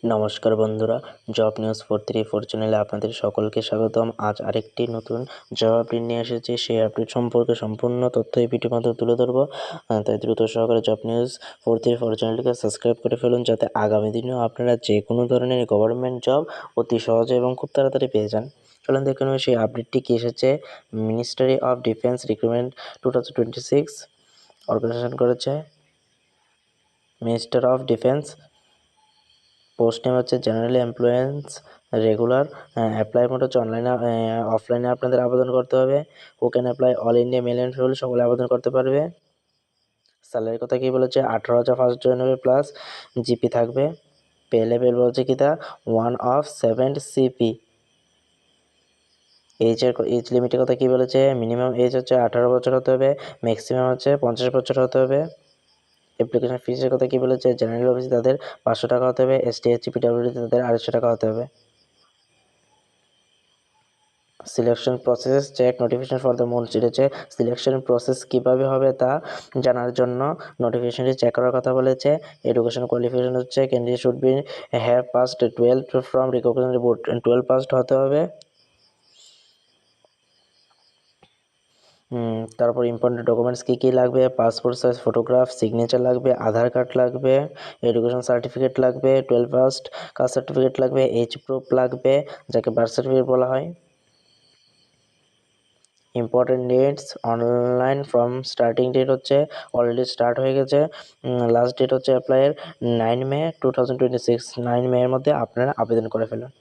নমস্কার বন্ধুরা, job news 434 চ্যানেলে আপনাদের সকলকে স্বাগতম। আজ আরেকটি নতুন জব আপডেট নিয়ে এসেছি। সেই আপডেট সম্পর্কে সম্পূর্ণ তথ্য এই ভিডিওর মাধ্যমে তুলে ধরবো। তাই দ্রুত সহকারে জব নিউজ 434 চ্যানেলটিকে সাবস্ক্রাইব করে ফেলুন, যাতে আগামী দিনেও আপনারা যে কোনো ধরনের গভর্নমেন্ট জব অতি সহজে এবং খুব তাড়াতাড়ি পেয়ে যান। চলুন দেখে নেব সেই আপডেটটি কী এসেছে। Ministry of defence recruitment 2026 organization করেছে। Minister of defence, post name হচ্ছে general employees regular. Apply mode হচ্ছে অনলাইনে, অফলাইনে আপনাদের আবেদন করতে হবে। Who can apply? All India male and female সকলে আবেদন করতে পারবে। স্যালারির কথা কী বলেছে? 18,000 ফার্স্ট জয়েন হবে, প্লাস জিপি থাকবে। পে লেভেল বলছে কি তা 1/7 CP। এজ লিমিটের কথা কী বলেছে? মিনিমাম এজ হচ্ছে 18 বছর হতে হবে, ম্যাক্সিমাম হচ্ছে 50 বছর হতে হবে। অ্যাপ্লিকেশন ফিসের কথা কী বলেছে? জেনারেল অফিসে তাদের 500 টাকা হতে হবে, ST SC PWDতে তাদের 250 টাকা হতে হবে। Selection process check notification for the most, যেটা হচ্ছে সিলেকশন প্রসেস কীভাবে হবে তা জানার জন্য নোটিফিকেশনটি চেক করার কথা বলেছে। এডুকেশন কোয়ালিফিকেশন হচ্ছে candidate should be have passed 12 from recognised board, 12 passed হতে হবে। তারপর ইম্পর্টেন্ট ডকুমেন্টস কী কী লাগবে? পাসপোর্ট সাইজ ফটোগ্রাফ, সিগনেচার লাগবে, আধার কার্ড লাগবে, এডুকেশন সার্টিফিকেট লাগবে, 12 পাসড কাস্ট সার্টিফিকেট লাগবে, এজ প্রুফ লাগবে, যাকে বার্থ সার্টিফিকেট বলা হয়। Important dates online form starting date হচ্ছে অলরেডি স্টার্ট হয়ে গেছে। লাস্ট ডেট হচ্ছে অ্যাপ্লাইয়ের 9 মে 2026। 9 মে এর মধ্যে আপনারা আবেদন করে ফেলুন।